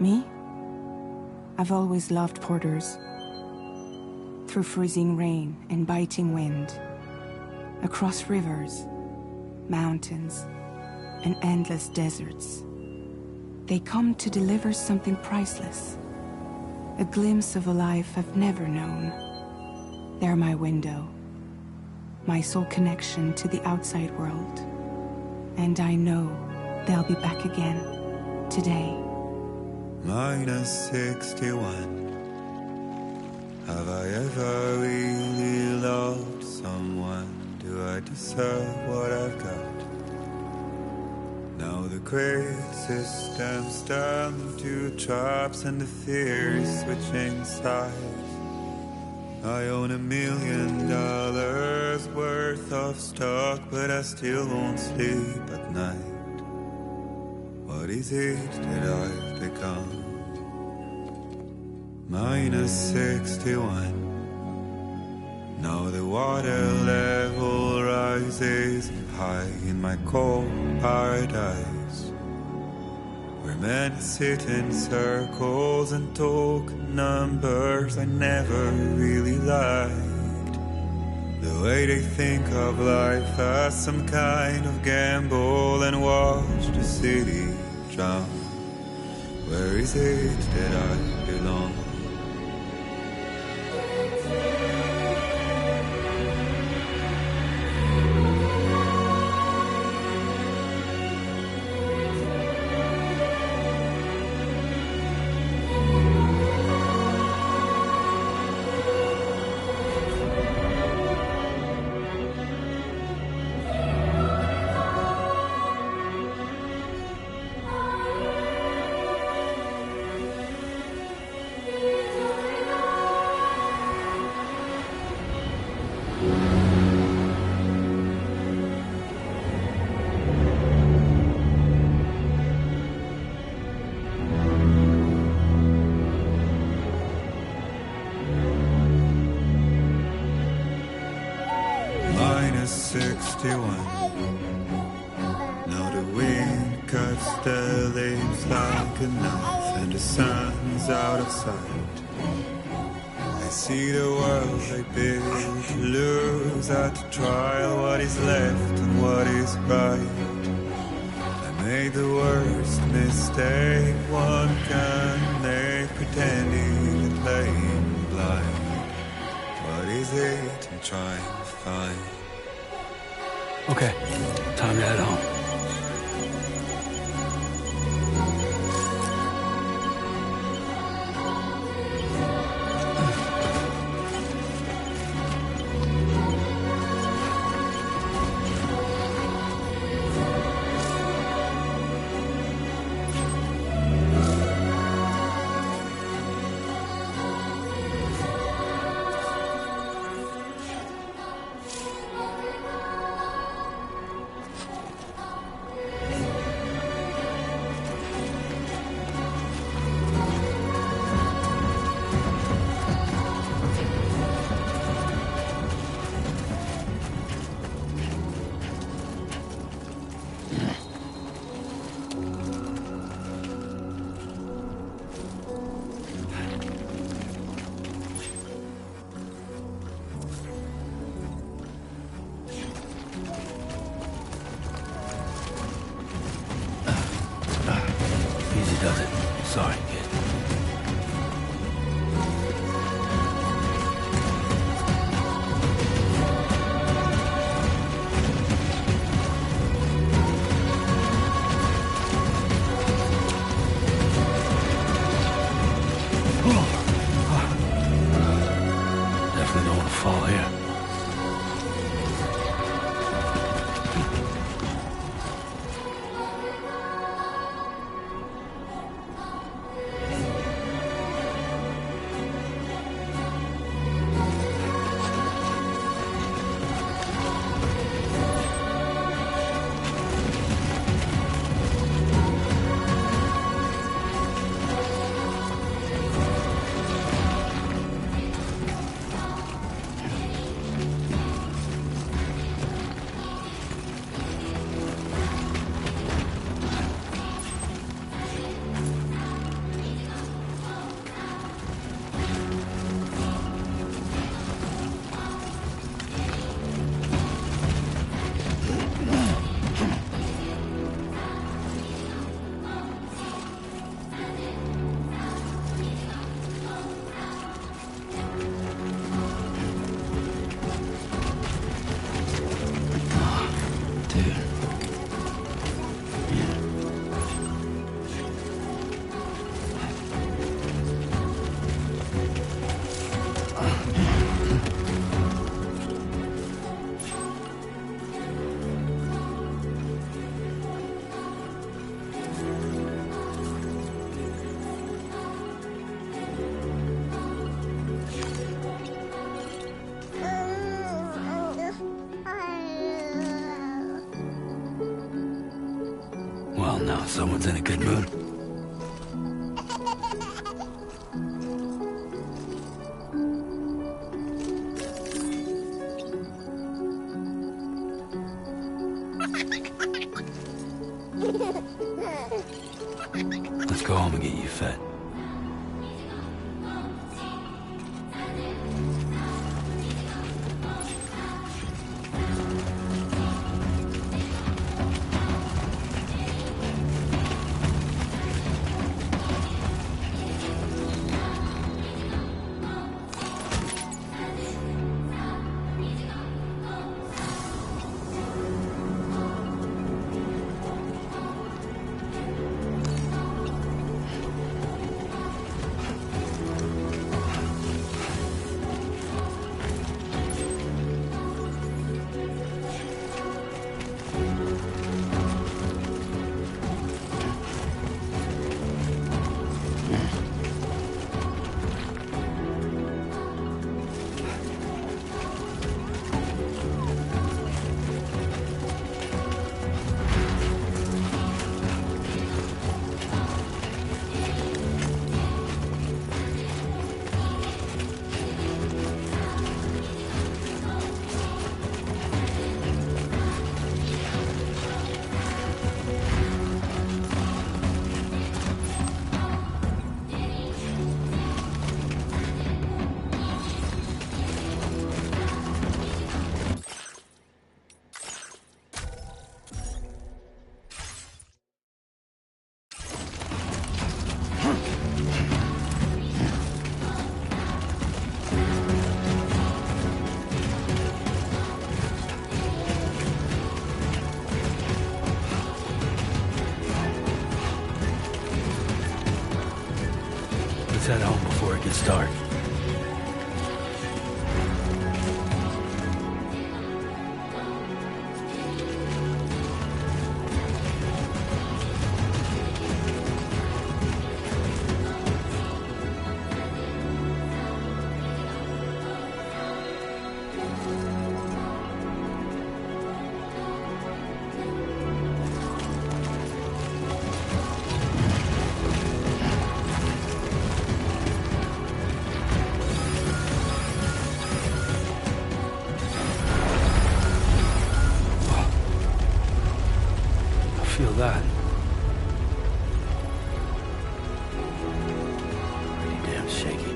Me? I've always loved porters. Through freezing rain and biting wind, across rivers, mountains, and endless deserts, they come to deliver something priceless, a glimpse of a life I've never known. They're my window, my sole connection to the outside world, and I know they'll be back again today. -61. Have I ever really loved someone? Do I deserve what I've got? Now the great systems turn to traps and the fear is switching sides. I own $1 million worth of stock, but I still won't sleep at night. What is it that I've become? -61. Now the water level rises high in my cold paradise, where men sit in circles and talk numbers I never really liked. The way they think of life as some kind of gamble and watch the city drown. Where is it that I belong? -61. Now the wind cuts the leaves like a knife and the sun's out of sight. I see the world I built to lose at the trial, what is left and what is right. I made the worst mistake one can make, pretending and playing blind. What is it I'm trying to find? Okay, time to head home. Does it? Sorry, kid. Definitely don't want to fall here. on now. Someone's in a good mood. Let's go home and get you fed. Let's head home before it gets dark. Feel that. Pretty damn shaky.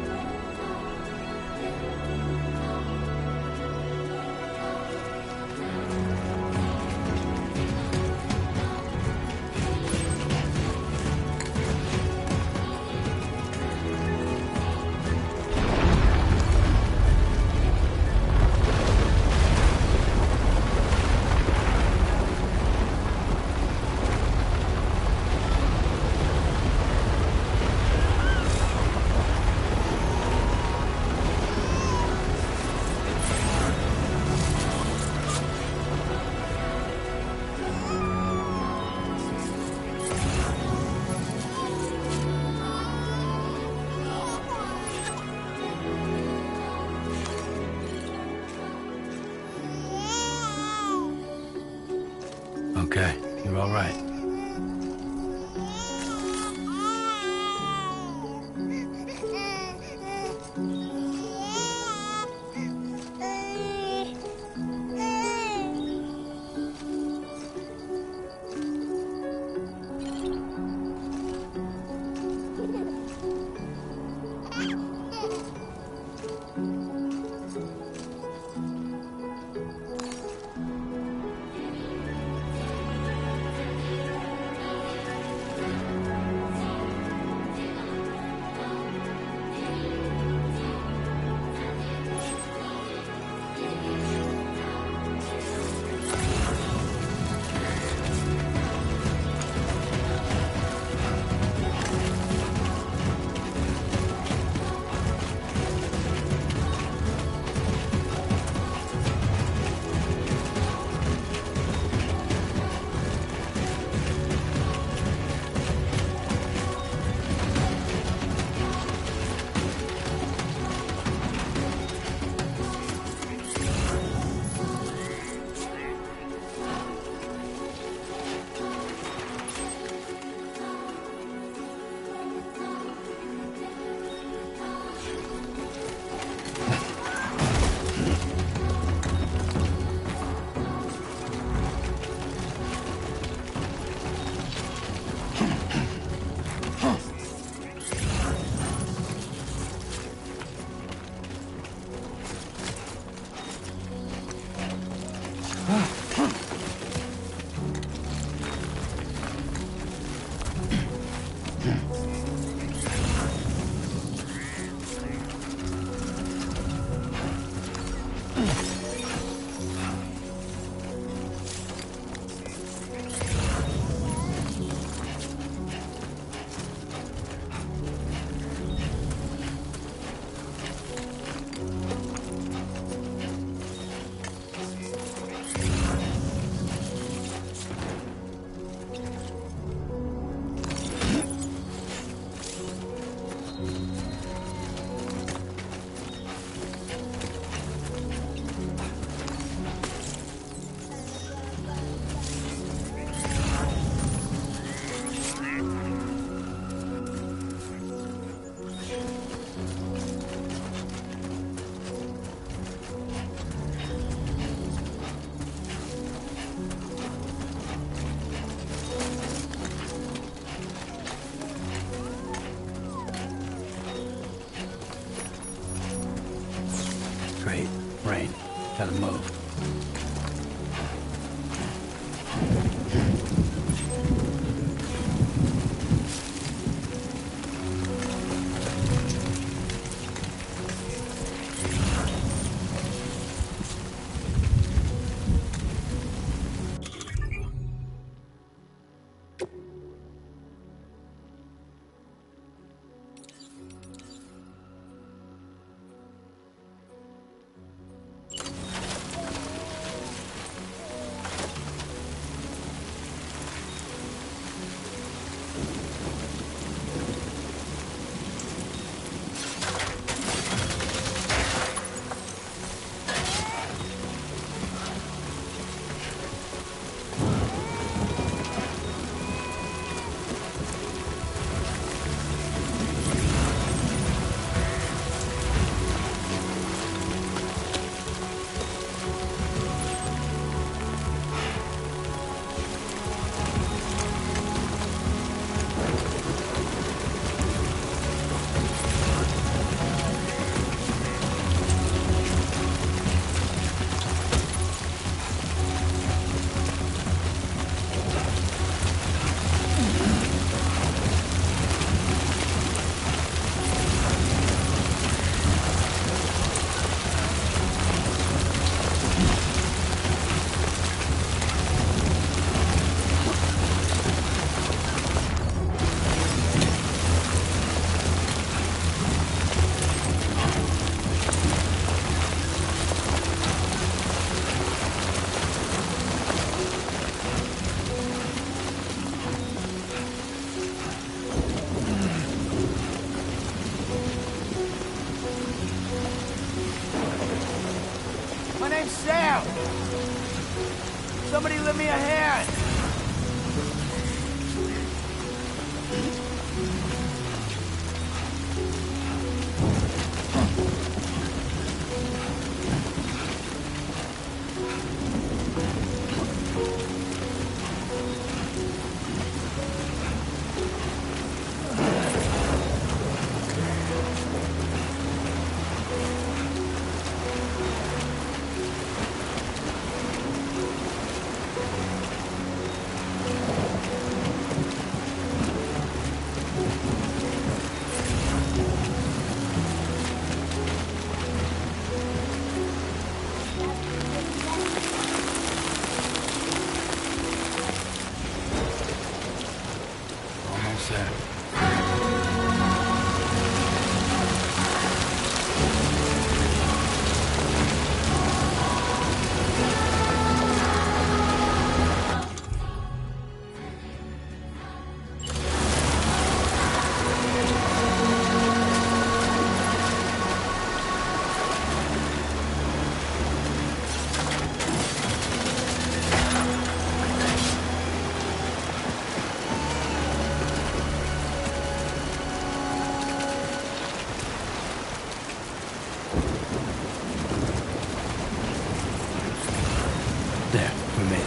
Okay, you're all right. Great. Rain. Gotta move. My name's Sam. Somebody lend me a hand. Almost there. There, we made it.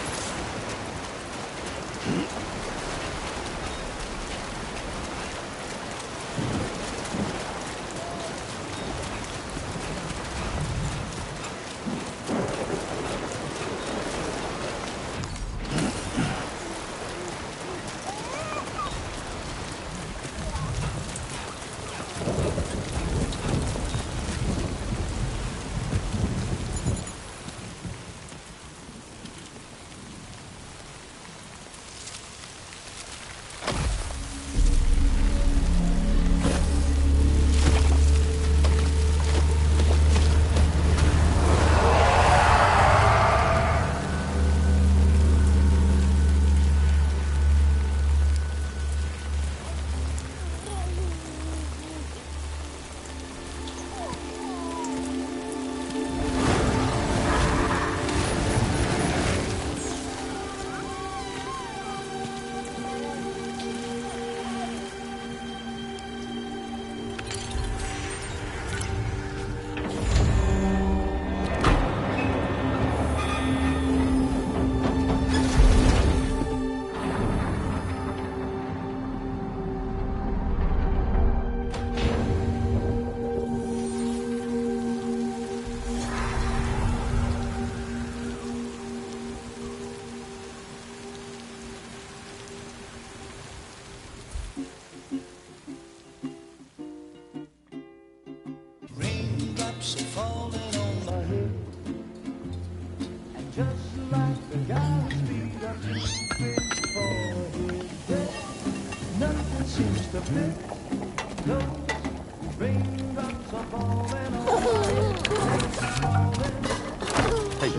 Hey.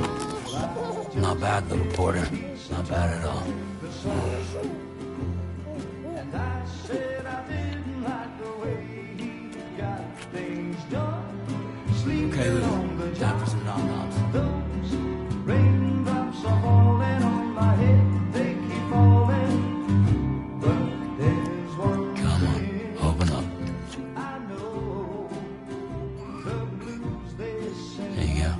Not bad, little Porter. Not bad at all. Okay, Lou. Time for some nom-noms. Come on, open up. There you go.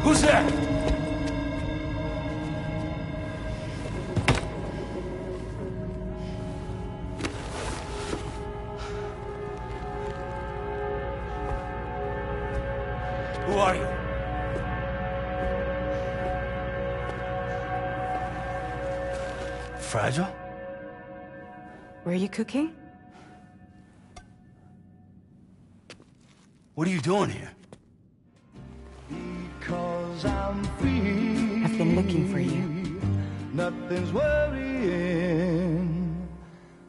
Who's there? Who are you? Fragile? Were you cooking? What are you doing here? I've been looking for you. Nothing's worrying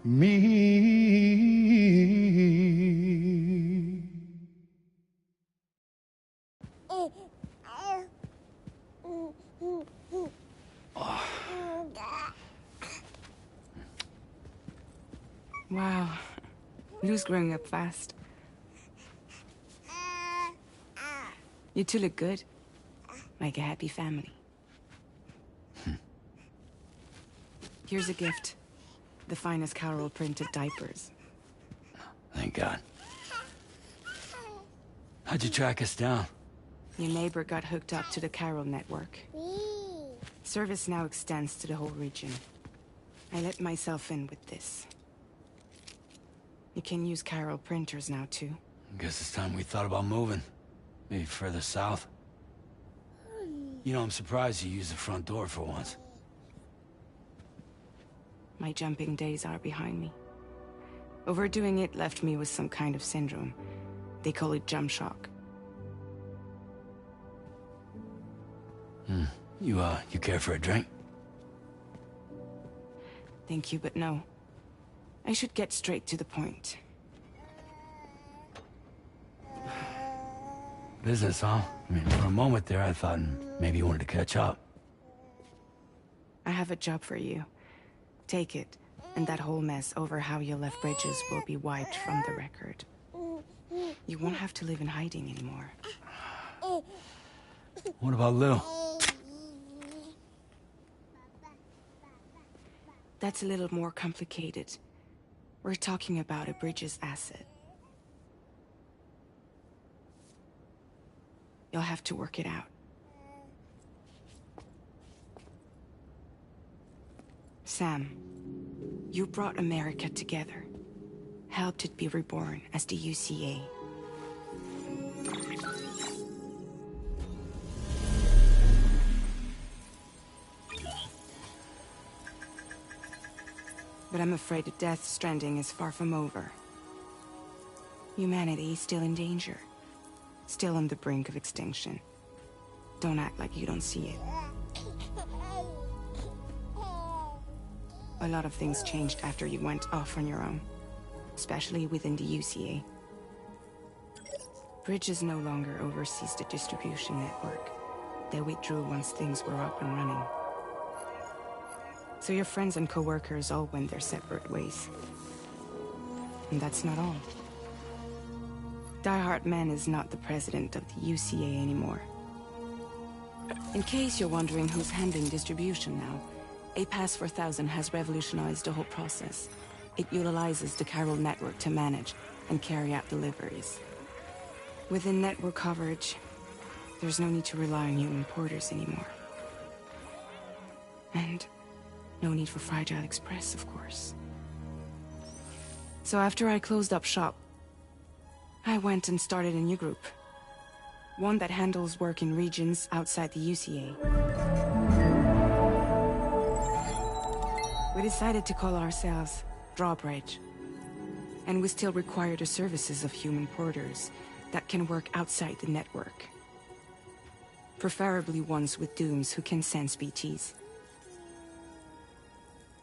me. Wow. Lou's growing up fast. You two look good. Like a happy family. Here's a gift. The finest Carol printed diapers. Thank God. How'd you track us down? Your neighbor got hooked up to the Carol network. Service now extends to the whole region. I let myself in with this. You can use Carol printers now, too. Guess it's time we thought about moving. Maybe further south. You know, I'm surprised you used the front door for once. My jumping days are behind me. Overdoing it left me with some kind of syndrome. They call it jump shock. You care for a drink? Thank you, but no. I should get straight to the point. Business, huh? I mean, for a moment there, I thought maybe you wanted to catch up. I have a job for you. Take it, and that whole mess over how you left Bridges will be wiped from the record. You won't have to live in hiding anymore. What about Lou? That's a little more complicated. We're talking about a Bridges asset. You'll have to work it out. Sam, you brought America together. Helped it be reborn as the UCA. But I'm afraid the Death Stranding is far from over. Humanity is still in danger. Still on the brink of extinction. Don't act like you don't see it. A lot of things changed after you went off on your own, especially within the UCA. Bridges no longer oversees the distribution network. They withdrew once things were up and running. So your friends and co-workers all went their separate ways. And that's not all. Die Hard Man is not the president of the UCA anymore. In case you're wondering who's handling distribution now, A Pass 4000 has revolutionized the whole process. It utilizes the chiral network to manage and carry out deliveries. Within network coverage, there's no need to rely on human porters anymore. And no need for Fragile Express, of course. So after I closed up shop, I went and started a new group. One that handles work in regions outside the UCA. We decided to call ourselves Drawbridge. And we still require the services of human porters that can work outside the network. Preferably ones with dooms who can sense BTs.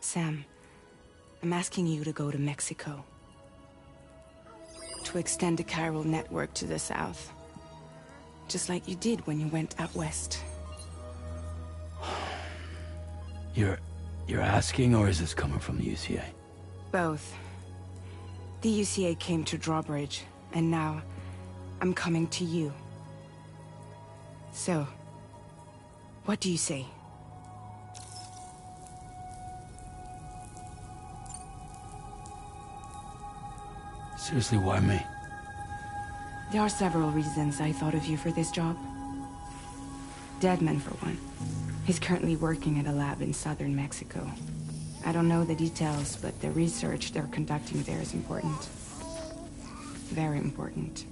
Sam, I'm asking you to go to Mexico. To extend the chiral network to the south. Just like you did when you went out west. You're asking, or is this coming from the UCA? Both. The UCA came to Drawbridge, and now I'm coming to you. So, what do you say? Seriously, why me? There are several reasons I thought of you for this job. Deadman, for one. He's currently working at a lab in southern Mexico. I don't know the details, but the research they're conducting there is important. Very important.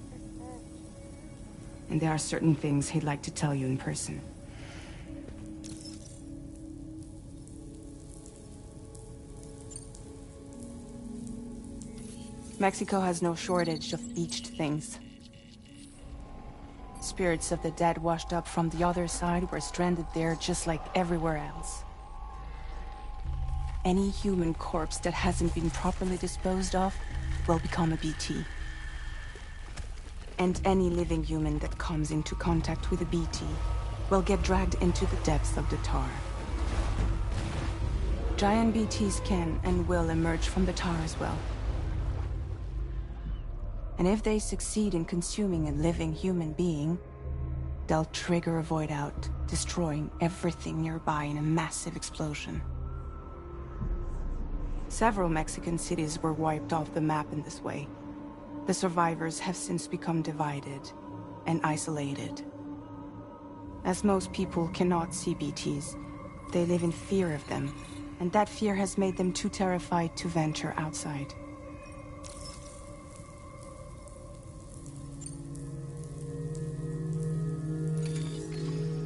And there are certain things he'd like to tell you in person. Mexico has no shortage of beached things. Spirits of the dead washed up from the other side were stranded there just like everywhere else. Any human corpse that hasn't been properly disposed of will become a BT. And any living human that comes into contact with a BT will get dragged into the depths of the tar. Giant BTs can and will emerge from the tar as well. And if they succeed in consuming a living human being, they'll trigger a void out, destroying everything nearby in a massive explosion. Several Mexican cities were wiped off the map in this way. The survivors have since become divided and isolated. As most people cannot see BTs, they live in fear of them, and that fear has made them too terrified to venture outside.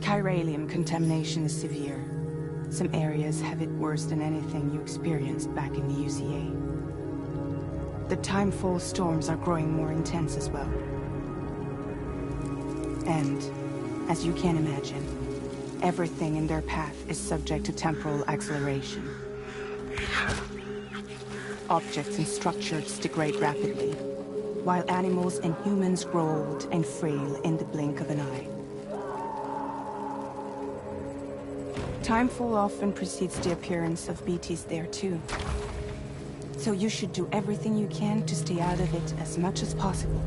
Chiralium contamination is severe. Some areas have it worse than anything you experienced back in the UCA. The timefall storms are growing more intense as well. And, as you can imagine, everything in their path is subject to temporal acceleration. Objects and structures degrade rapidly, while animals and humans grow old and frail in the blink of an eye. Timefall often precedes the appearance of BTs there too. So you should do everything you can to stay out of it as much as possible.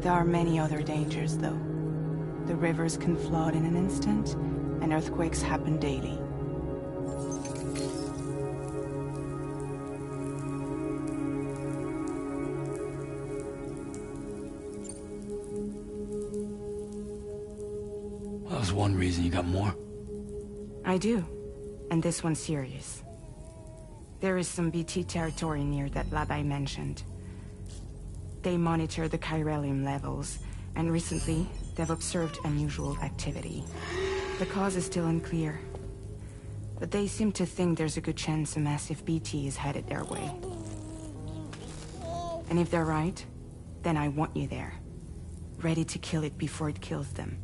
There are many other dangers, though. The rivers can flood in an instant, and earthquakes happen daily. Well, that was one reason. You got more? I do, and this one's serious. There is some BT territory near that lab I mentioned. They monitor the chiralium levels, and recently, they've observed unusual activity. The cause is still unclear, but they seem to think there's a good chance a massive BT is headed their way. And if they're right, then I want you there. ready to kill it before it kills them.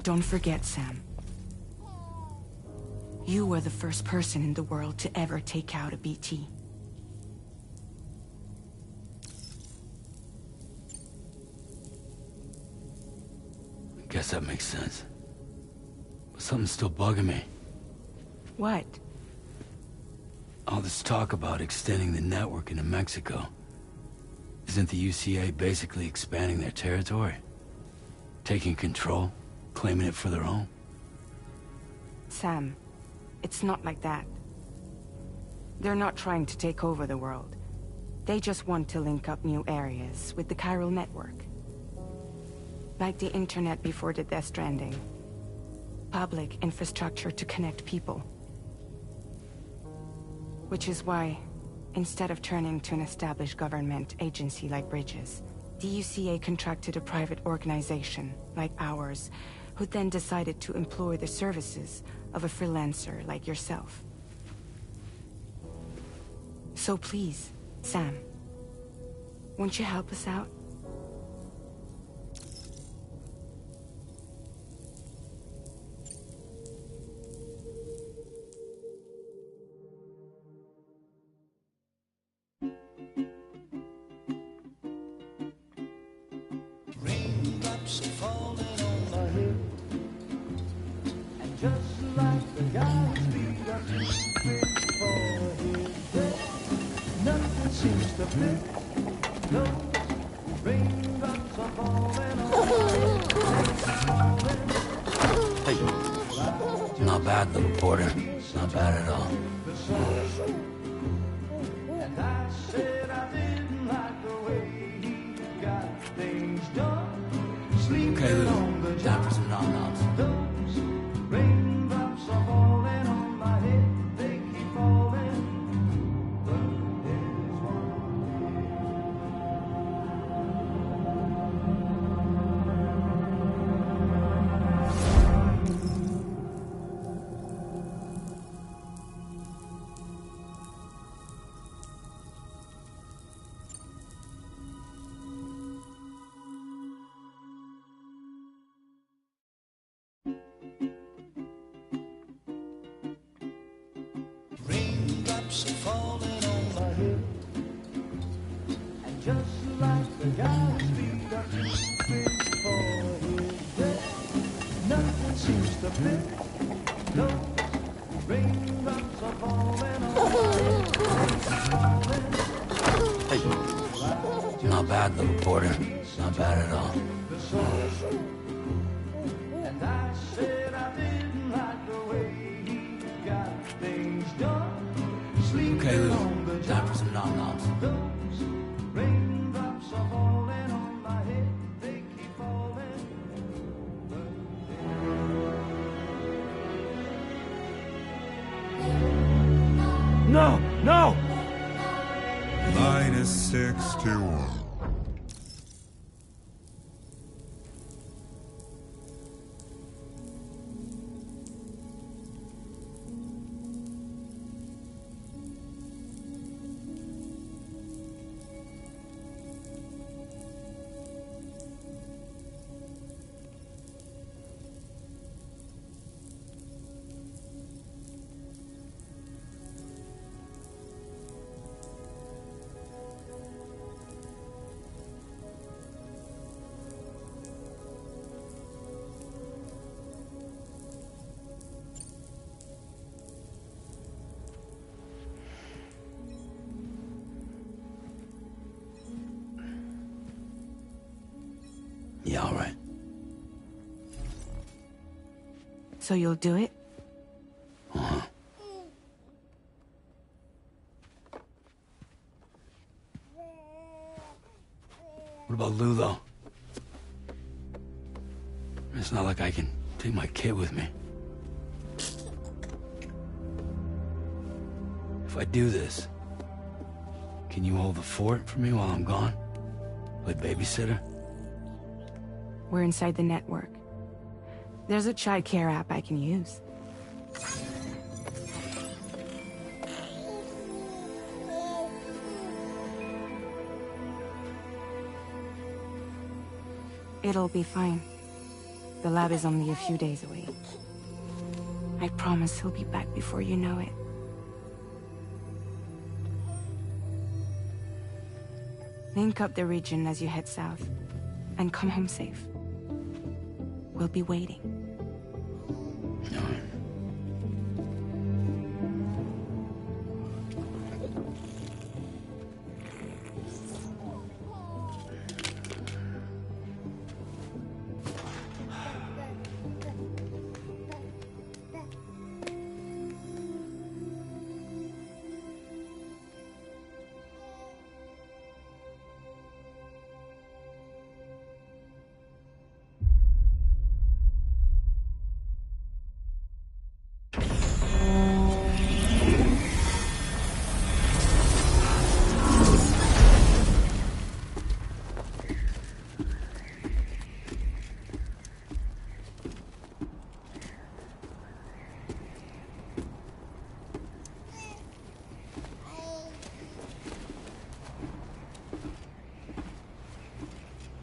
Don't forget, Sam. You were the first person in the world to ever take out a BT. Guess that makes sense. But something's still bugging me. What? All this talk about extending the network into Mexico. Isn't the UCA basically expanding their territory? Taking control? Claiming it for their own? Sam, it's not like that. They're not trying to take over the world. They just want to link up new areas with the chiral network. Like the internet before the Death Stranding. Public infrastructure to connect people. Which is why, instead of turning to an established government agency like Bridges, the UCA contracted a private organization, like ours, who then decided to employ the services of a freelancer like yourself. So please, Sam, won't you help us out? Raindrops are falling on my head, and just like the guy whose feet are too big for his head, nothing seems to fit. Those raindrops are falling on my head. Hey, not bad, little porter. Not bad at all. And I said I didn't like the way he got things done. Okay, Lou. Time for some nom-noms. Those raindrops are falling on my head. They keep falling. But there's raindrops are falling on my head, and just like the guy whose feet are too big for his head, nothing seems to fit. Those raindrops are falling on my head. Hey, not bad, little porter. Not bad at all. And I said I didn't like the way he got things done. Okay, Lou. Time for some nom-noms. Those raindrops are falling on my head. They keep falling. No! No! -61. Yeah, all right. So you'll do it? Uh-huh. What about Lou, though? It's not like I can take my kid with me. If I do this, can you hold the fort for me while I'm gone? Play babysitter? We're inside the network. There's a child care app I can use. It'll be fine. The lab is only a few days away. I promise he'll be back before you know it. Link up the region as you head south, and come home safe. We'll be waiting.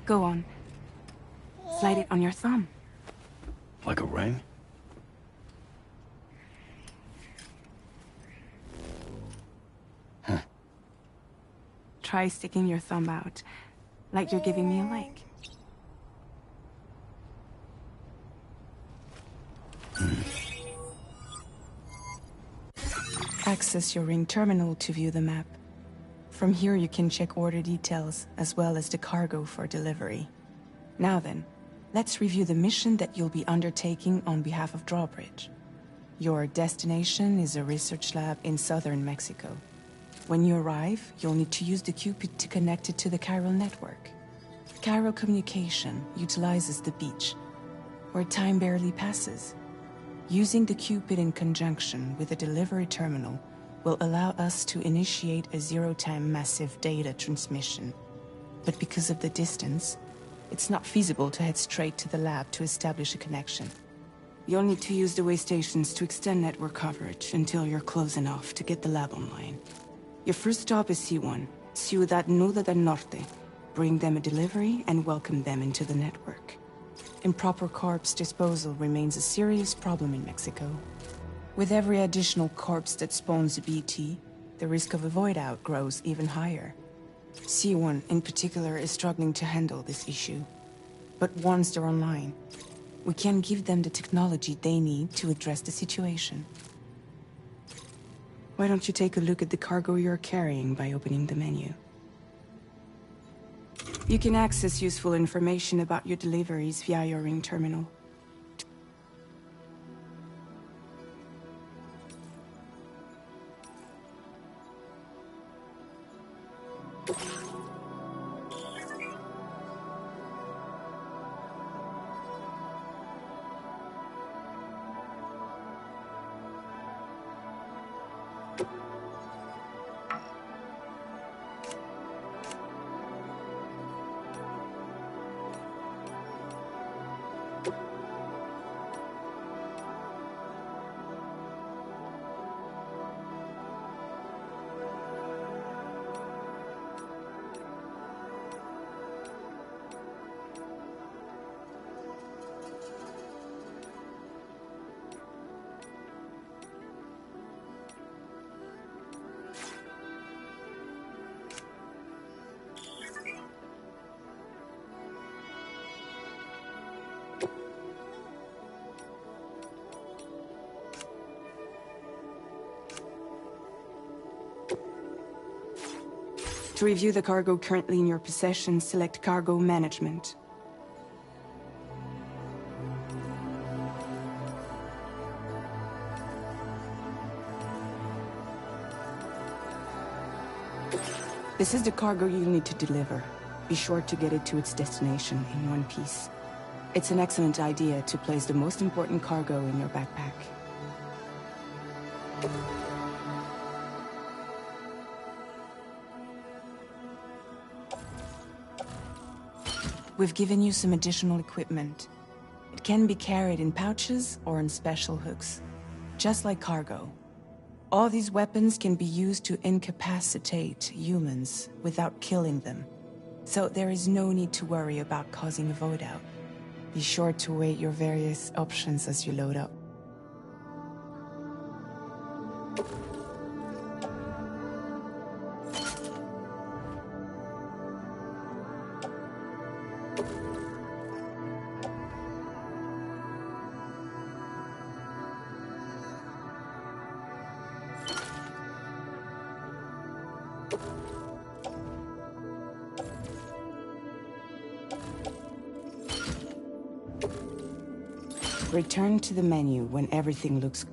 Go on. Slide it on your thumb. Like a ring? Huh. Try sticking your thumb out, like you're giving me a like. Access your ring terminal to view the map. From here you can check order details, as well as the cargo for delivery. Now then, let's review the mission that you'll be undertaking on behalf of Drawbridge. Your destination is a research lab in southern Mexico. When you arrive, you'll need to use the Cupid to connect it to the chiral network. Chiral communication utilizes the beach, where time barely passes. Using the Cupid in conjunction with a delivery terminal will allow us to initiate a zero-time massive data transmission. But because of the distance, it's not feasible to head straight to the lab to establish a connection. You'll need to use the way stations to extend network coverage until you're close enough to get the lab online. Your first stop is C1, Ciudad Nuda del Norte. Bring them a delivery and welcome them into the network. Improper corpse disposal remains a serious problem in Mexico. With every additional corpse that spawns a BT, the risk of a void out grows even higher. C1 in particular is struggling to handle this issue. But once they're online, we can give them the technology they need to address the situation. Why don't you take a look at the cargo you're carrying by opening the menu? You can access useful information about your deliveries via your ring terminal. To review the cargo currently in your possession, select Cargo Management. This is the cargo you'll need to deliver. Be sure to get it to its destination in one piece. It's an excellent idea to place the most important cargo in your backpack. We've given you some additional equipment. It can be carried in pouches or on special hooks, just like cargo. All these weapons can be used to incapacitate humans without killing them. so there is no need to worry about causing a void out. Be sure to weigh your various options as you load up. Return to the menu when everything looks...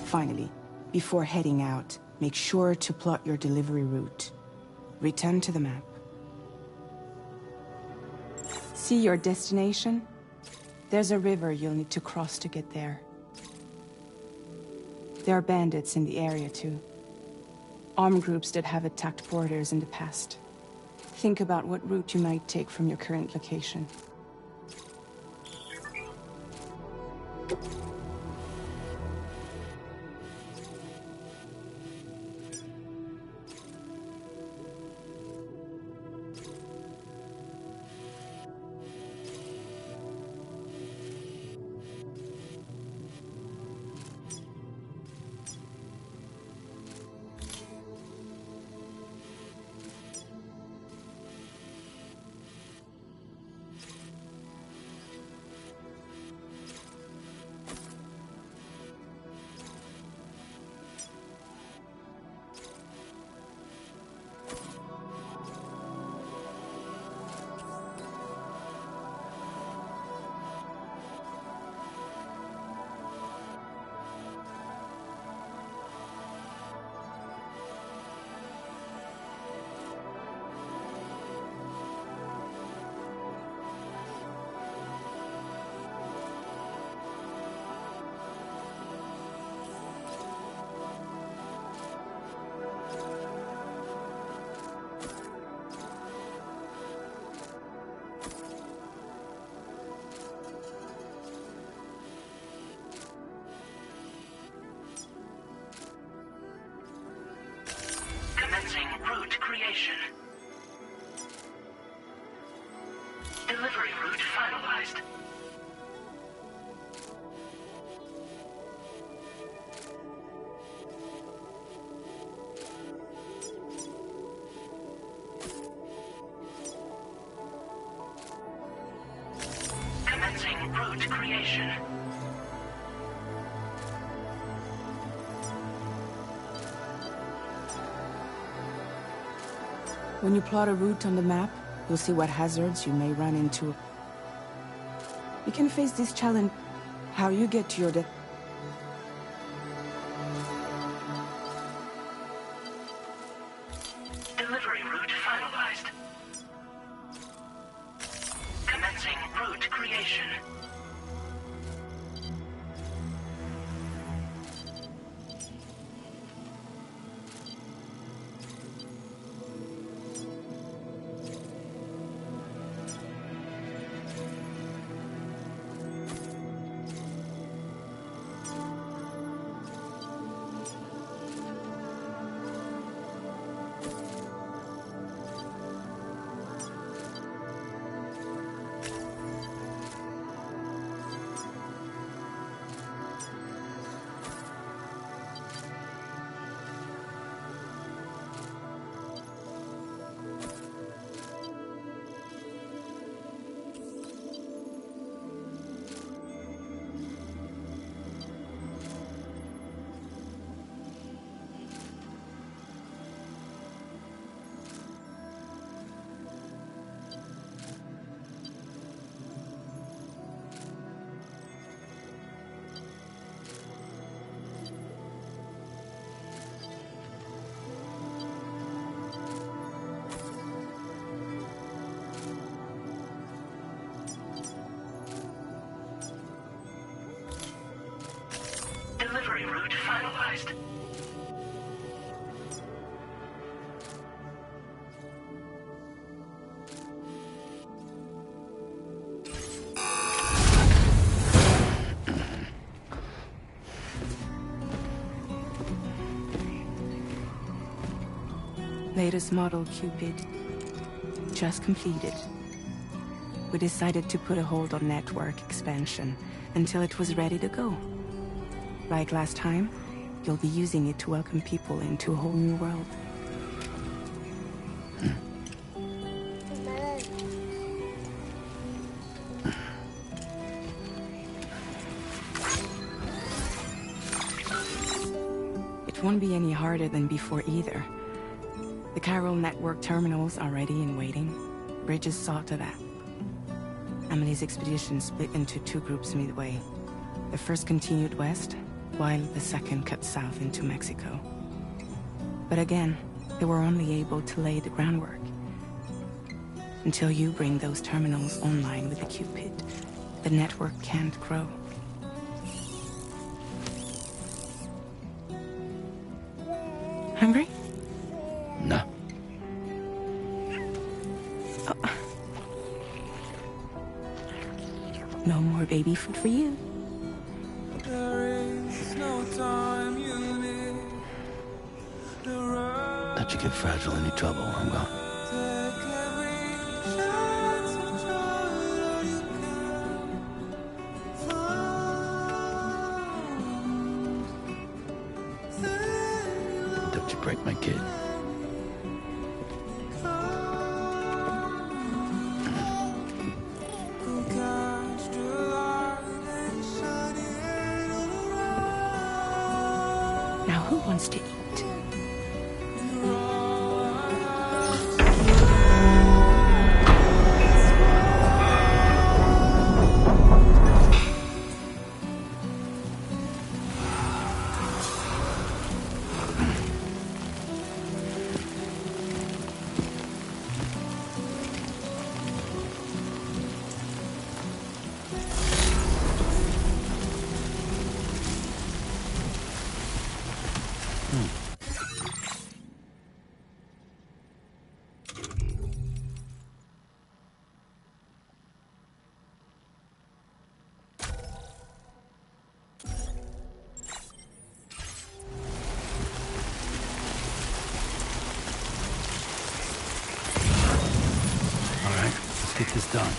Finally, before heading out, make sure to plot your delivery route. Return to the map. See your destination? There's a river you'll need to cross to get there. There are bandits in the area too. Armed groups that have attacked porters in the past. Think about what route you might take from your current location. Commencing route creation. Delivery route finalized. Commencing route creation. When you plot a route on the map, you'll see what hazards you may run into. You can face this challenge. How you get to your Delivery route finalized. Commencing route creation. finalized. Latest model Cupid. Just completed. We decided to put a hold on network expansion until it was ready to go. Like last time, you'll be using it to welcome people into a whole new world. It won't be any harder than before either. The Chiral network terminals are ready and waiting. Bridges saw to that. Emily's expedition split into two groups midway. The first continued west, while the second cut south into Mexico. But again, they were only able to lay the groundwork. Until you bring those terminals online with the Cupid, the network can't grow. Hungry? No. No more baby food for you. Let you get fragile any trouble, I'm gone. Don't you break my kid. Now who wants to eat? Let's get this done.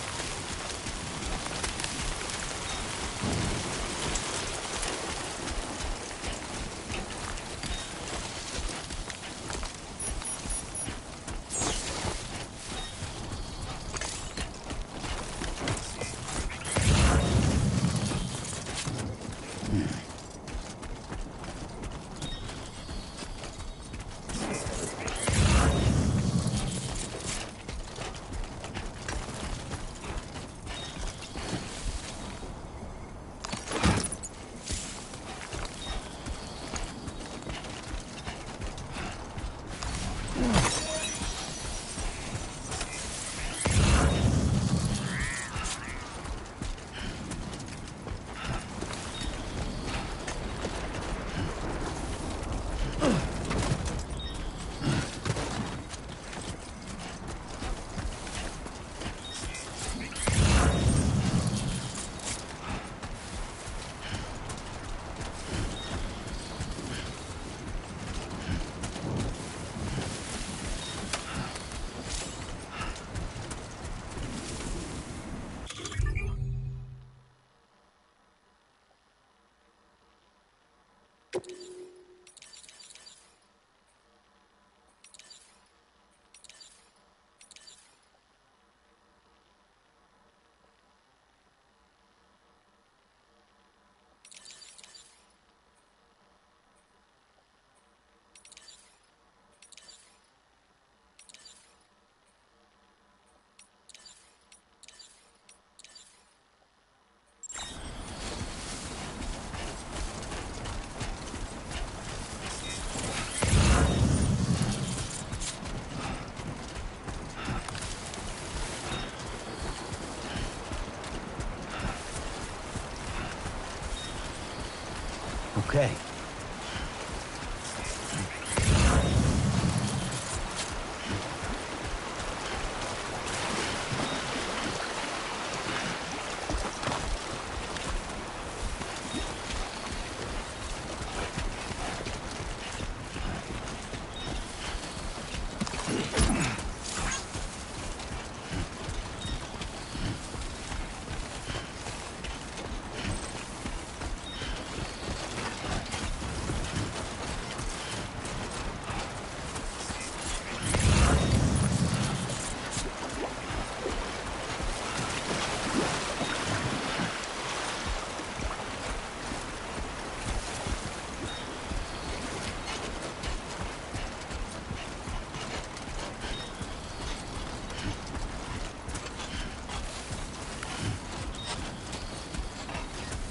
Okay.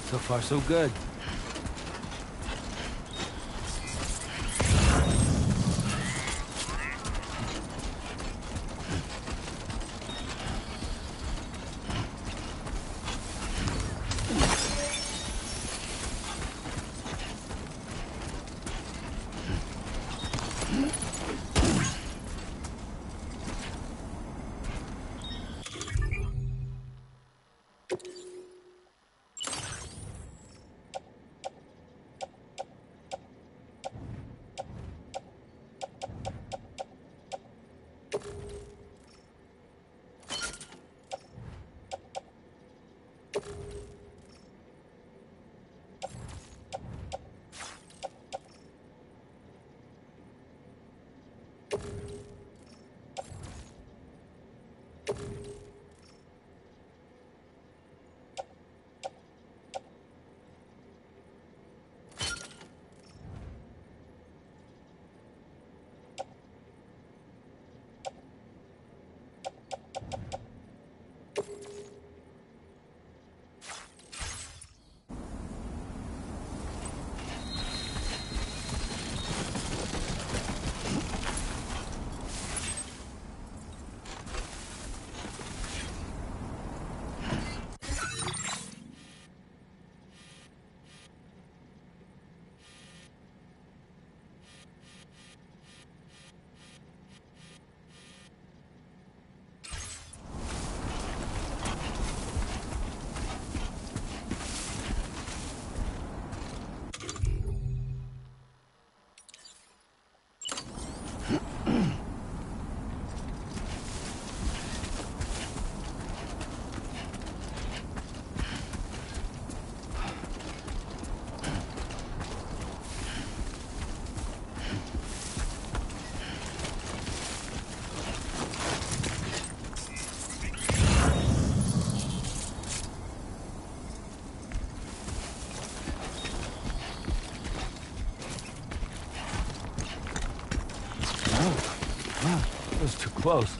So far, so good. That was too close.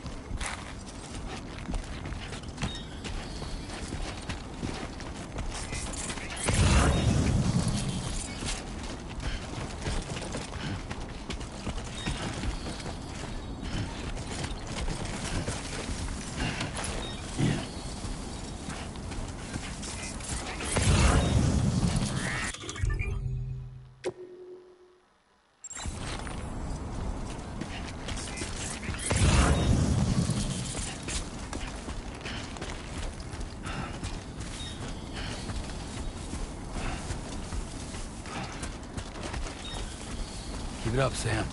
Keep it up, Sam.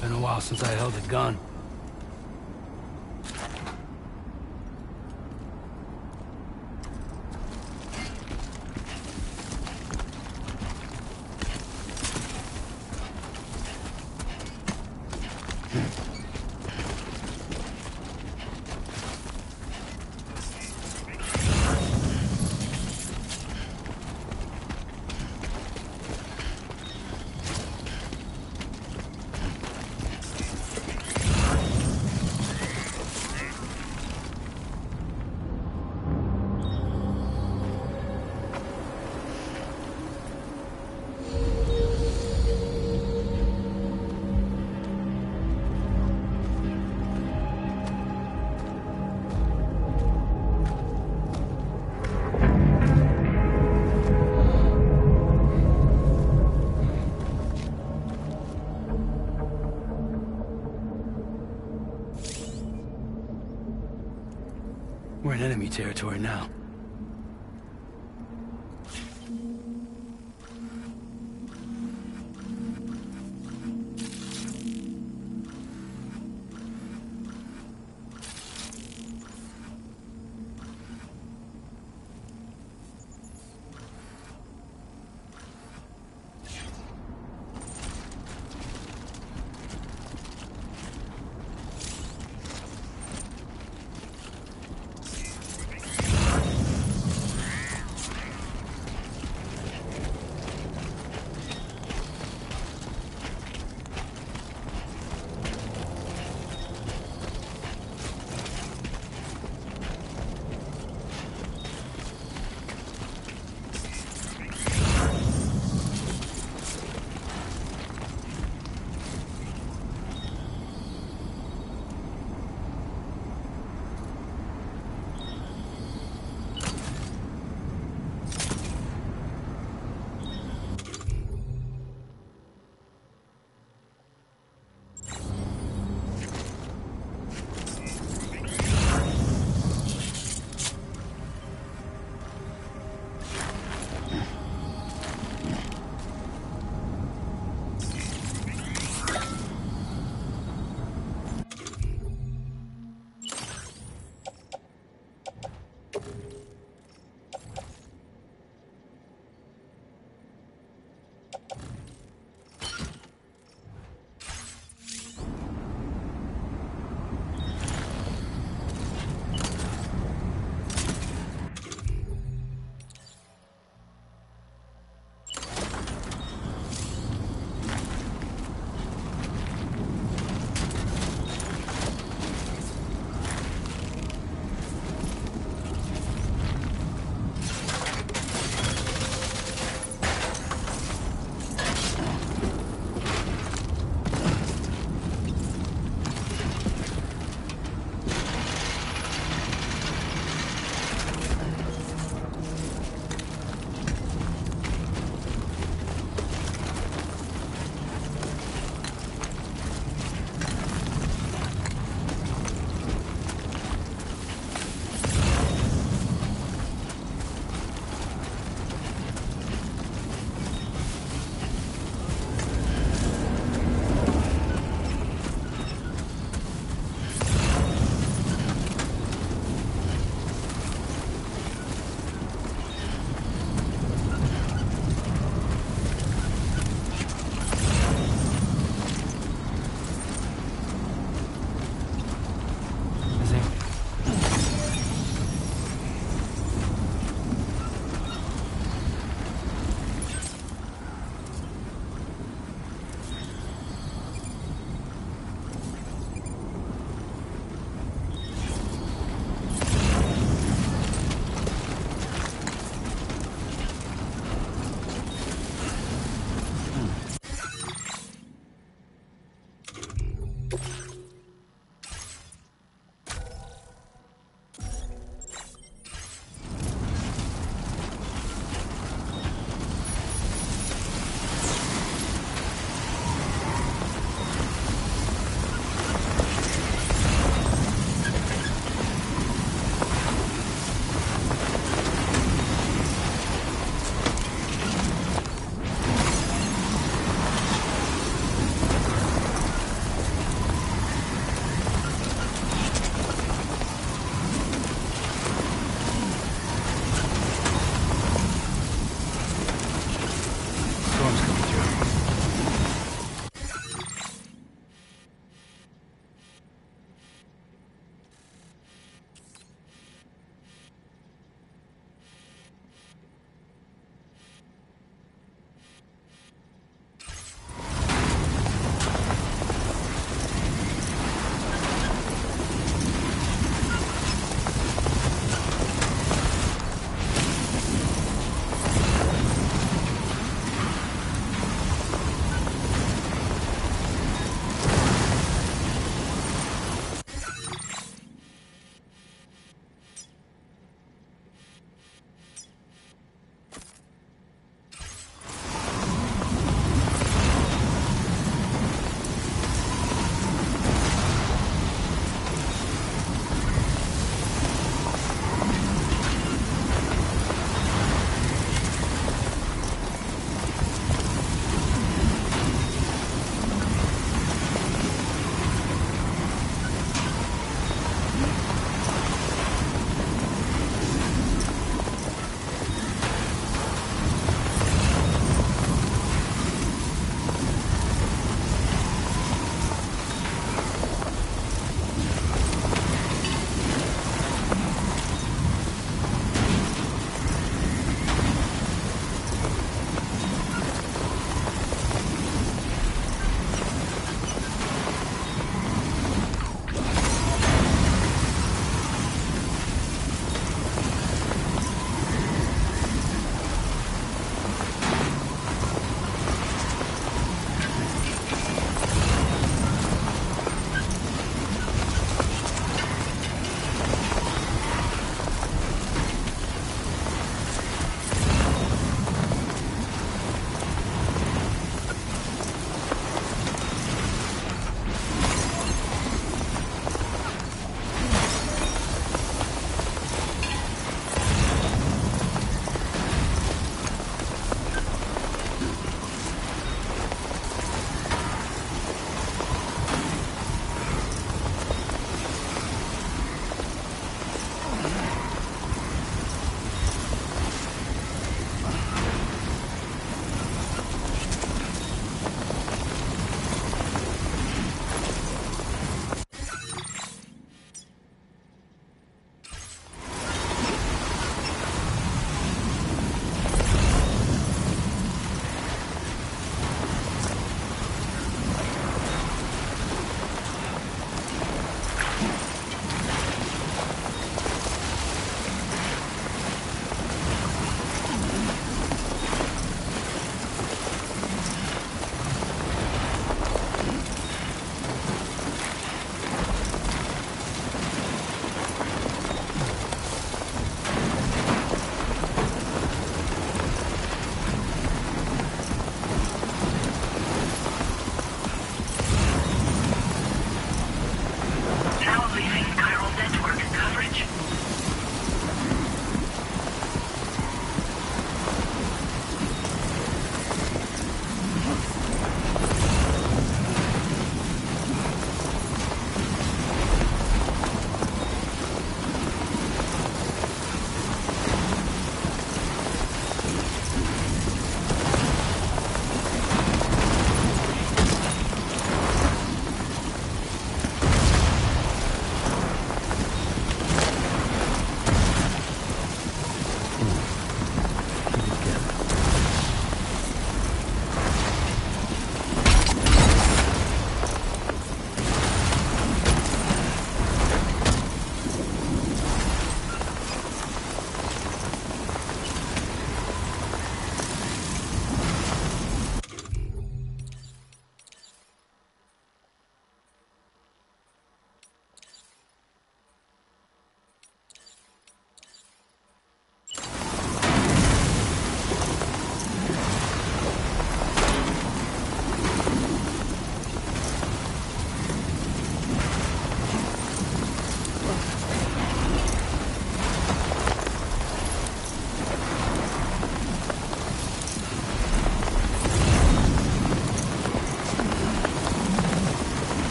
Been a while since I held a gun. We're in enemy territory now.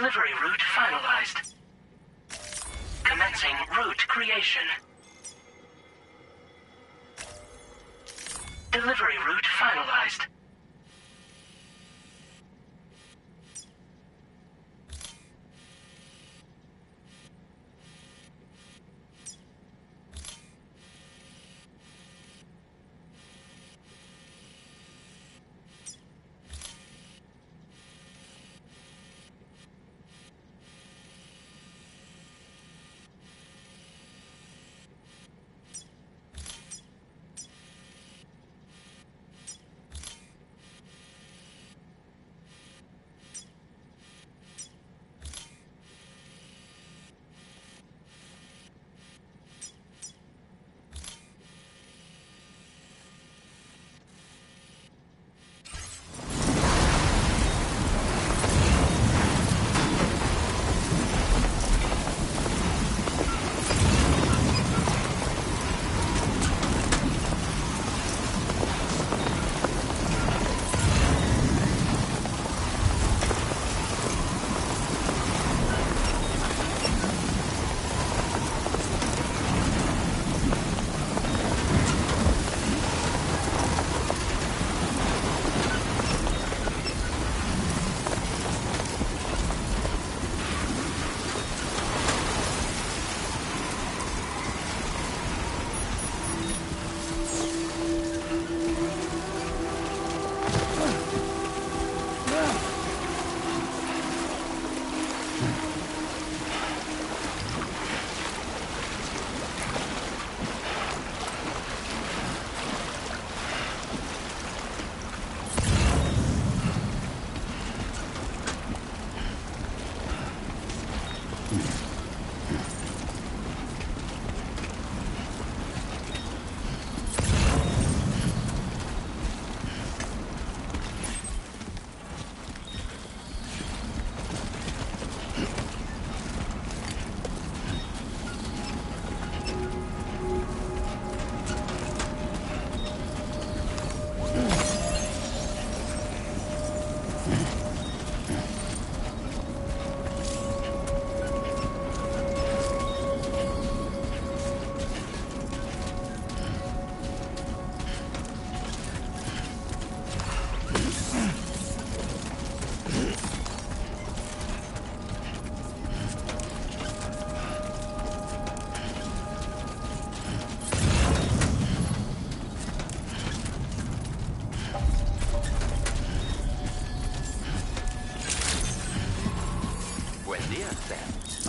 Delivery route finalized. Commencing route creation. Delivery route finalized.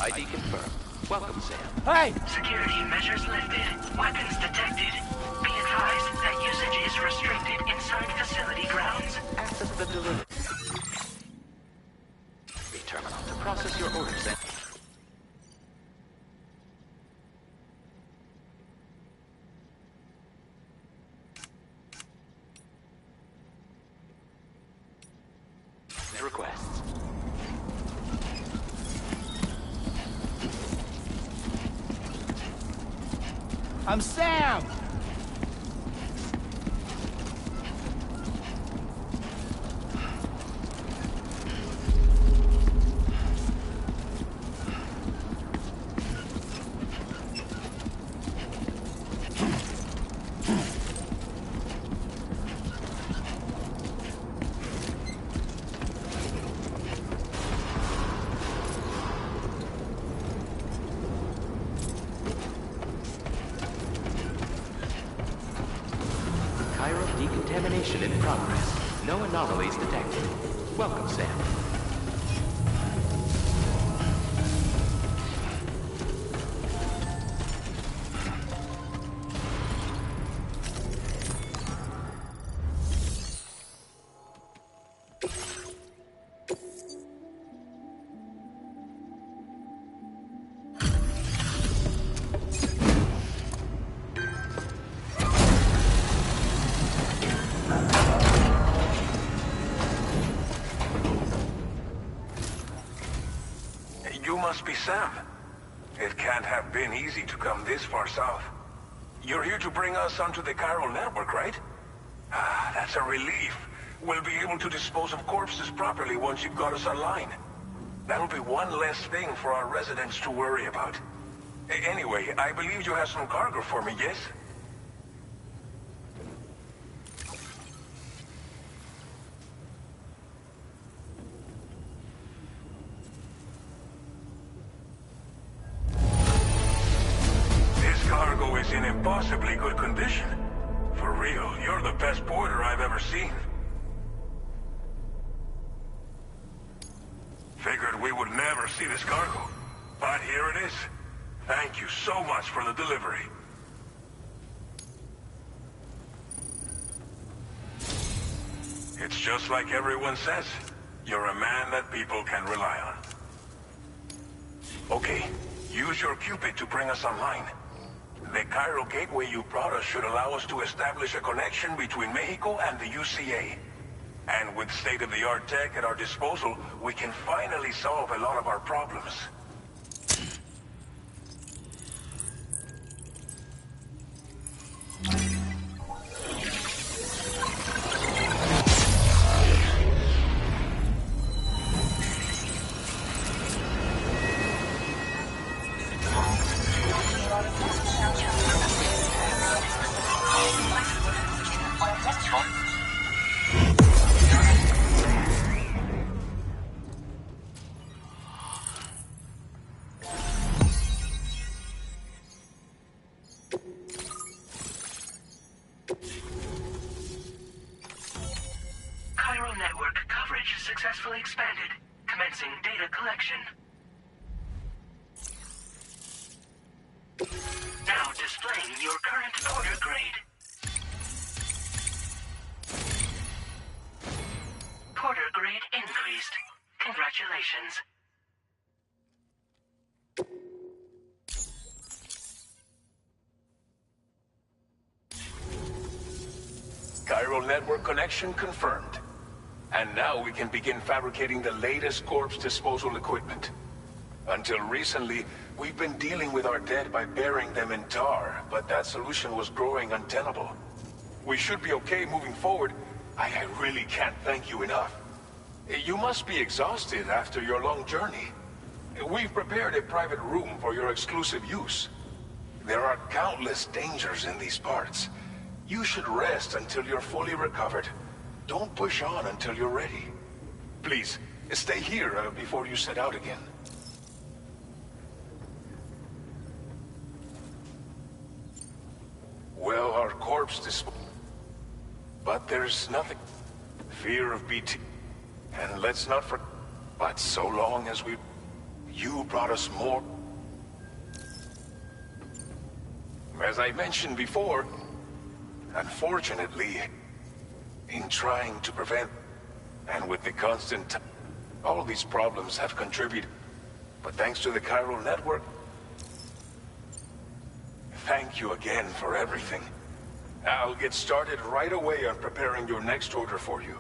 ID confirmed. Welcome, Sam. Hey! Security measures lifted. Weapons detected. Be advised that usage is restricted inside facility grounds. Access the delivery terminal to process your orders. Requests. I'm Sam! Decontamination in progress. No anomalies detected. Welcome, Sam. You must be Sam. It can't have been easy to come this far south. You're here to bring us onto the chiral network, right? Ah, that's a relief. We'll be able to dispose of corpses properly once you've got us online. That'll be one less thing for our residents to worry about. Anyway, I believe you have some cargo for me, yes? This cargo is in impossibly good condition. For real, you're the best porter I've ever seen. Figured we would never see this cargo, but here it is. Thank you so much for the delivery. It's just like everyone says. You're a man that people can rely on. Okay, use your Cupid to bring us online. The Cairo gateway you brought us should allow us to establish a connection between Mexico and the UCA. And with state-of-the-art tech at our disposal, we can finally solve a lot of our problems. Cairo network coverage successfully expanded. Commencing data collection. Now displaying your current order grade. Porter grade increased. Congratulations. Cairo network connection confirmed. And now we can begin fabricating the latest corpse disposal equipment. Until recently, we've been dealing with our dead by burying them in tar, but that solution was growing untenable. We should be okay moving forward. I really can't thank you enough. You must be exhausted after your long journey. We've prepared a private room for your exclusive use. There are countless dangers in these parts. You should rest until you're fully recovered. Don't push on until you're ready. Please, stay here before you set out again. Well, our corpse but there's nothing. Fear of BT. And let's not forget. But so long as you brought us more. As I mentioned before, unfortunately, in trying to prevent, and with the constant, all these problems have contributed. But thanks to the Cairo network, thank you again for everything. I'll get started right away on preparing your next order for you.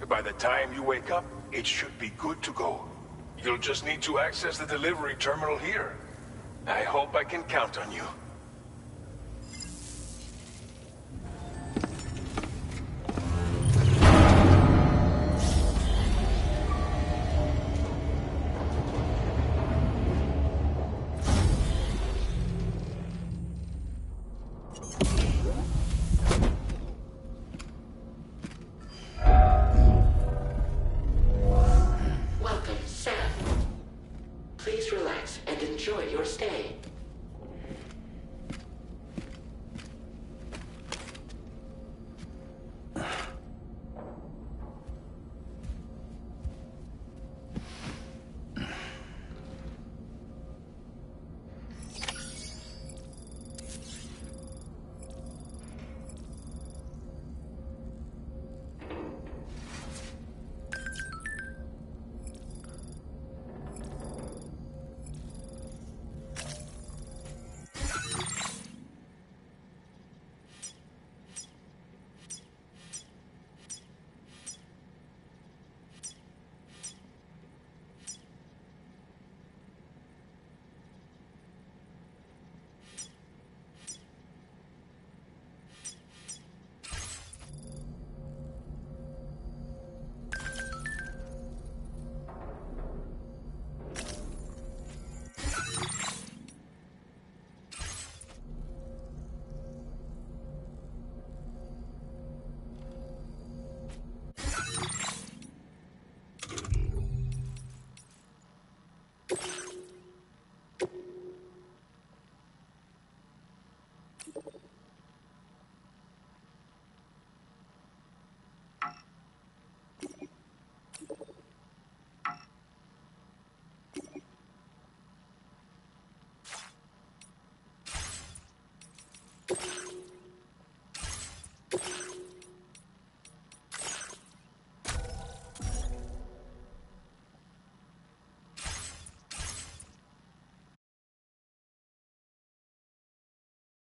By the time you wake up, it should be good to go. You'll just need to access the delivery terminal here. I hope I can count on you. Welcome, Sam. Please relax and enjoy your stay.